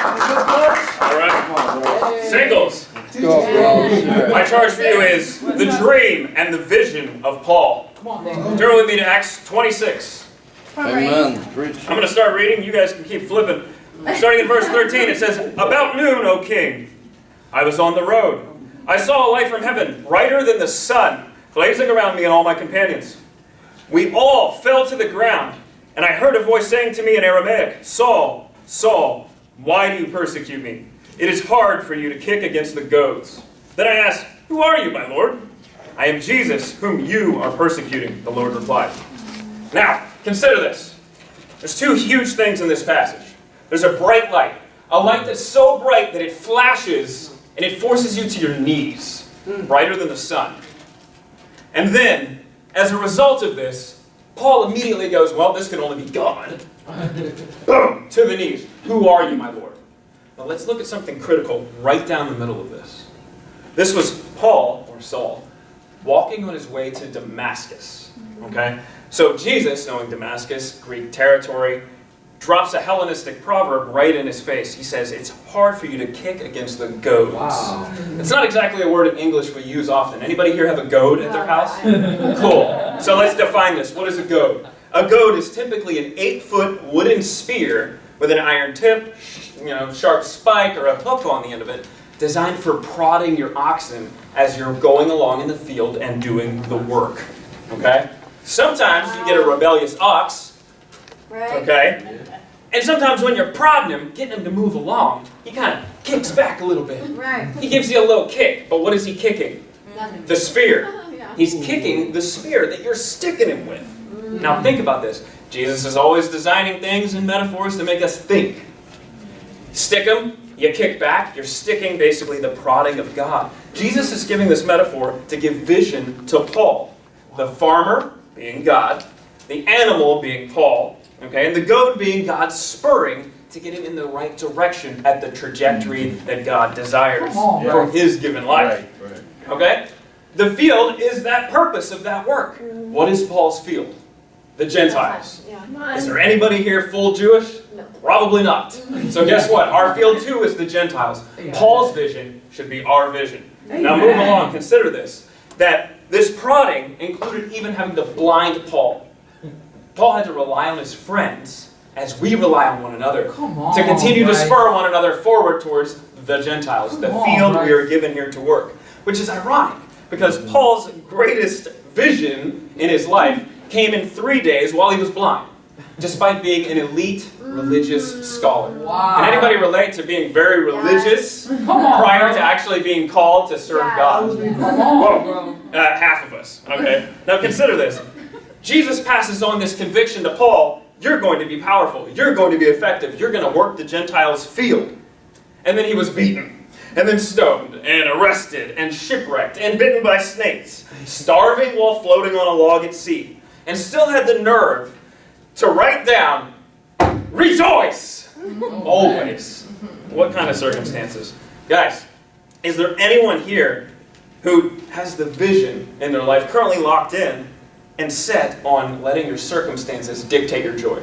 All right. Singles. Go, My charge for you is the dream and the vision of Paul. Turn with me to Acts 26. Amen. Preach. I'm going to start reading. You guys can keep flipping. Starting in verse 13, it says, "About noon, O king, I was on the road. I saw a light from heaven, brighter than the sun, blazing around me and all my companions. We all fell to the ground, and I heard a voice saying to me in Aramaic, 'Saul, Saul, why do you persecute me? It is hard for you to kick against the goads.' Then I asked, 'Who are you, my Lord?' 'I am Jesus, whom you are persecuting,' the Lord replied." Now, consider this. There's two huge things in this passage. There's a bright light. A light that's so bright that it flashes and it forces you to your knees. Brighter than the sun. And then, as a result of this, Paul immediately goes, well, this can only be God. Boom! To the knees. Who are you, my Lord? Now let's look at something critical right down the middle of this. This was Paul, or Saul, walking on his way to Damascus. Okay? So Jesus, knowing Damascus, Greek territory, drops a Hellenistic proverb right in his face. He says, it's hard for you to kick against the goads. Wow. It's not exactly a word in English we use often. Anybody here have a goad at their house? Cool. So let's define this. What is a goad? A goad is typically an 8-foot wooden spear with an iron tip, sharp spike, or a hook on the end of it, designed for prodding your oxen as you're going along in the field and doing the work. Okay? Sometimes you get a rebellious ox. Right. Okay? And sometimes when you're prodding him, getting him to move along, he kind of kicks back a little bit. Right. He gives you a little kick, but what is he kicking? Nothing. The spear. Yeah. He's kicking the spear that you're sticking him with. Now think about this. Jesus is always designing things and metaphors to make us think. Stick him, you kick back, you're sticking basically the prodding of God. Jesus is giving this metaphor to give vision to Paul. The farmer being God, the animal being Paul, okay, and the goad being God spurring to get him in the right direction at the trajectory that God desires for his given life. Right. Okay? The field is that purpose of that work. What is Paul's field? The Gentiles. Yeah. Is there anybody here full Jewish? No. Probably not. So guess what? Our field too is the Gentiles. Paul's vision should be our vision. Now move along. Consider this. That this prodding included even having to blind Paul. Paul had to rely on his friends, as we rely on one another, to continue to spur one another forward towards the Gentiles, the field we are given here to work. Which is ironic, because Paul's greatest vision in his life came in 3 days while he was blind, despite being an elite religious scholar. Wow. Can anybody relate to being very religious prior to actually being called to serve God? Whoa. Half of us. Okay. Now consider this. Jesus passes on this conviction to Paul, you're going to be powerful, you're going to be effective, you're going to work the Gentiles' field. And then he was beaten, and then stoned, and arrested, and shipwrecked, and bitten by snakes, starving while floating on a log at sea, and still had the nerve to write down, rejoice, always. What kind of circumstances? Guys, is there anyone here who has the vision in their life currently locked in and set on letting your circumstances dictate your joy?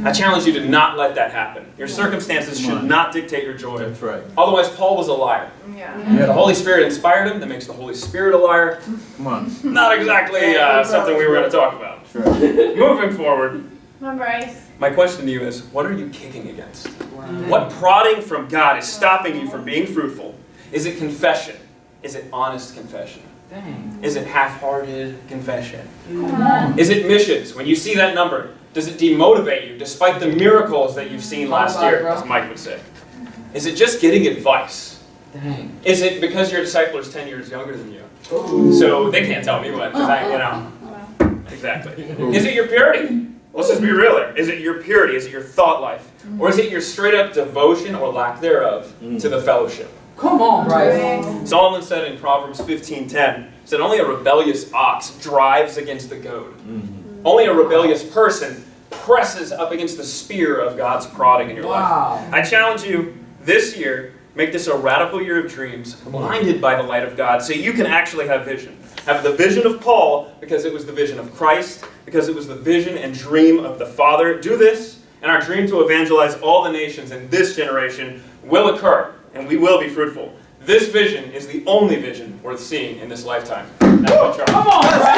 I challenge you to not let that happen. Your circumstances should not dictate your joy. That's right. Otherwise, Paul was a liar. Yeah. If the Holy Spirit inspired him, that makes the Holy Spirit a liar. Come on. Not exactly something we were going to talk about. That's right. Moving forward, Bryce. my question to you is, what are you kicking against? What prodding from God is stopping you from being fruitful? Is it confession? Is it honest confession? Dang. Is it half-hearted confession? Come on. Is it missions? When you see that number, does it demotivate you despite the miracles that you've seen last year, as Mike would say? Is it just getting advice? Dang. Is it because your disciple is 10 years younger than you? So they can't tell me what, because Exactly. Is it your purity? Let's just be real there. Is it your purity? Is it your thought life? Or is it your straight up devotion or lack thereof to the fellowship? Come on, Bryce. Solomon said in Proverbs 15:10, said only a rebellious ox drives against the goad. Only a rebellious person presses up against the spear of God's prodding in your life. I challenge you this year, make this a radical year of dreams, blinded by the light of God, so you can actually have vision. Have the vision of Paul, because it was the vision of Christ, because it was the vision and dream of the Father. Do this, and our dream to evangelize all the nations in this generation will occur, and we will be fruitful. This vision is the only vision worth seeing in this lifetime. That's my charge. Come on, Bryce.